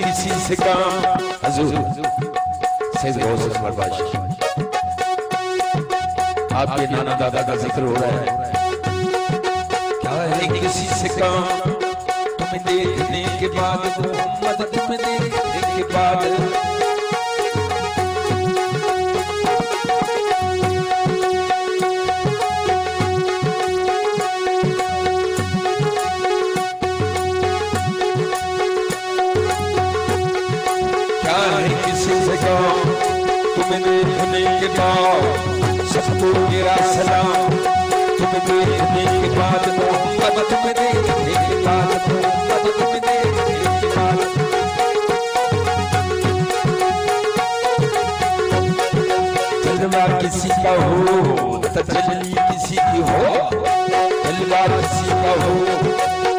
किसी से काम हजूर सैयद गौस बर्बाश आपके नाना दादा का जिक्र हो रहा है। क्या है किसी से काम तुम्हें देखने के बाद मोहम्मद तुम्हें देखने के बाद तुम्हें देखने के बाद सबको मेरा सलाम। तुम्हें देखने के बाद मोहम्मद तुम्हें देखने के बाद मोहम्मद तुम्हें देखने के बाद जलवा किसी का हो तजल्ली किसी की हो, जलवा किसी का हो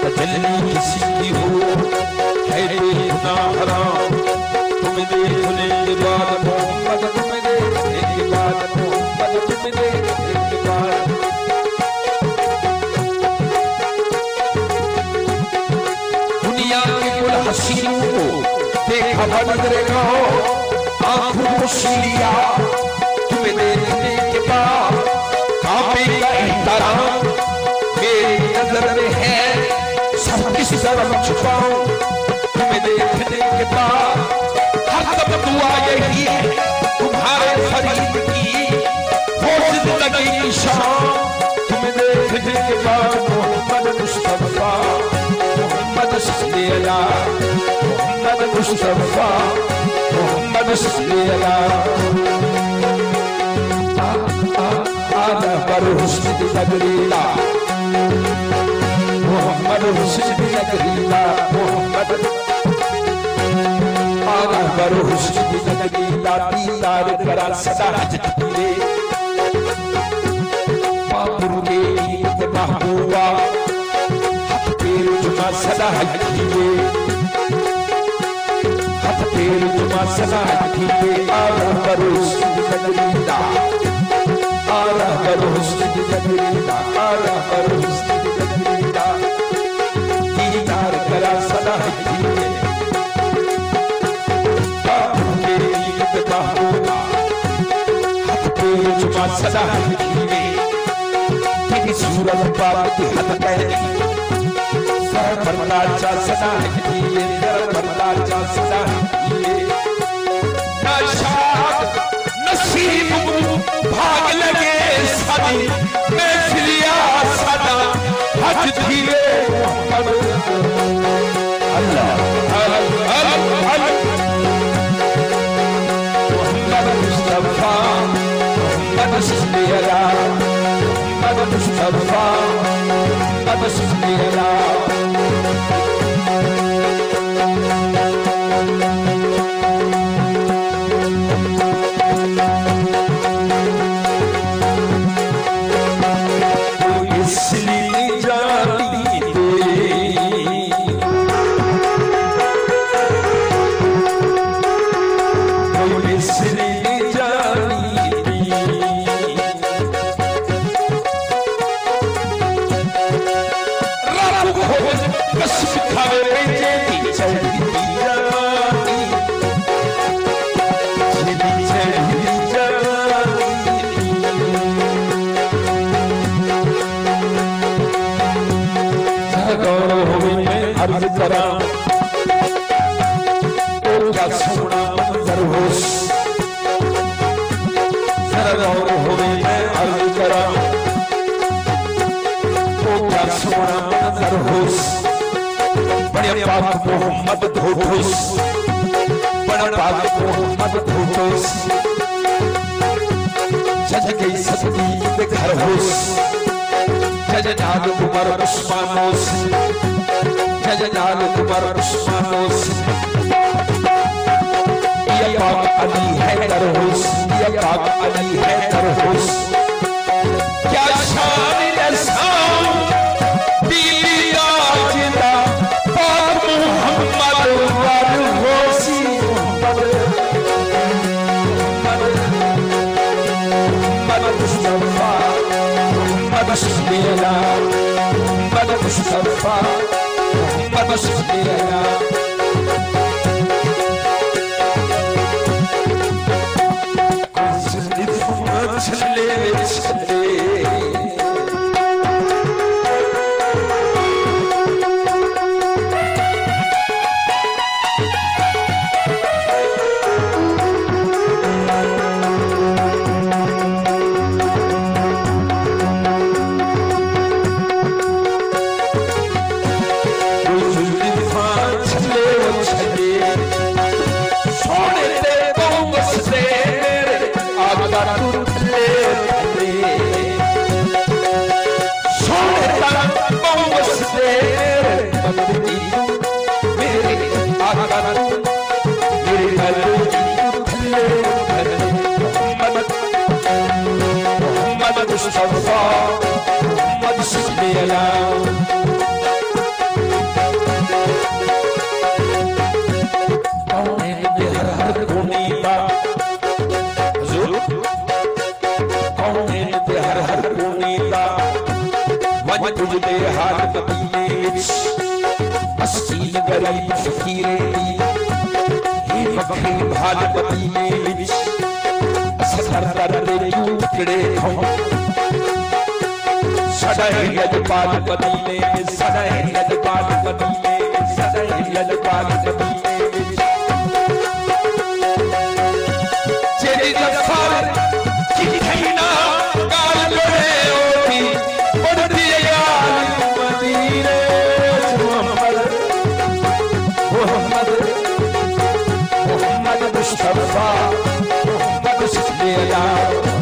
तजल्ली किसी की हो, है देखना हराम। तुम्हें देखने के बाद मोहम्मद तुम्हें देखने के बाद मोहम्मद तुम्हें देखने के बाद दुनिया के कुल हसीनों को देखा बदलेगा हो आंखों को शीलिया। तुम्हें देखने के बाद कांपेगा एहतराम। मेरी नजर में है सब किस तरफ छुपाऊं। तुम्हें देखने के बाद दुआ यही है तुम्हारे फरीद की हो जिंदगी की शान। तुम्हें देखने के बाद मोहम्मद मुस्तफा मोहम्मद सल्लल्लाह मोहम्मद मुस्तफा मोहम्मद सल्लल्लाह आला पर हुस्न नगरीला मोहम्मद हुस्न नगरीला मोहम्मद बरो हुस्न की जिंदगी लाती तार करा सदा हजतीरे पापुर के ईद महबूबा हथ पैर जुमा सदा हजतीरे हथ पैर जुमा सदा हजतीरे आरा बरो हुस्न की जिंदगी ला आरा बरो हुस्न की जिंदगी ला आरा बरो हुस्न की जिंदगी ला दीदार करा सदा हजतीरे सदा तेरी सूरत पाक की हद कहती सर पर लाचा सदा है सर पर लाचा सदा है नाशाद नसीब भाग लगे सदी मैं फिरिया सदा हज धीरे अल्लाह मोहम्मद मुस्तफा मोहम्मद सल्लल्लाह मोहम्मद मुस्तफा मोहम्मद सल्लल्लाह अर्ज करा तो क्या सोना मंजर हो जरा गौर होवे मैं अर्ज करा तो क्या सोना मंजर हो बड़े पाक मोहम्मद धोठोस बड़ा पाक मोहम्मद धोठोस जज गई सदी पे घर होस जज नाग उमर उस्मानोस जजनाल कुमार उस्मानोस ये पाक अली है तरहुस ये पाक अली है तरहुस क्या शान रसाम दिली राजदा पाक मोहम्मद वरहोसी मोहम्मद मुस्तफा मोहम्मद सल्लल्लाह मोहम्मद मुस्तफा मोहम्मद सल्लल्लाह गरीब फकीरे दी ही वखरी भाल मदीने विच असर दर्दे टुकड़े थो सदाई यजपाल मदीने में सदाई यजपाल मदीने में सदाई यजपाल मदीने में जेरी जफर की खैना गाल करे ओती पड़ती यार मदीने मोहम्मद मोहम्मद मुस्तफा मोहम्मद सल्लल्लाहु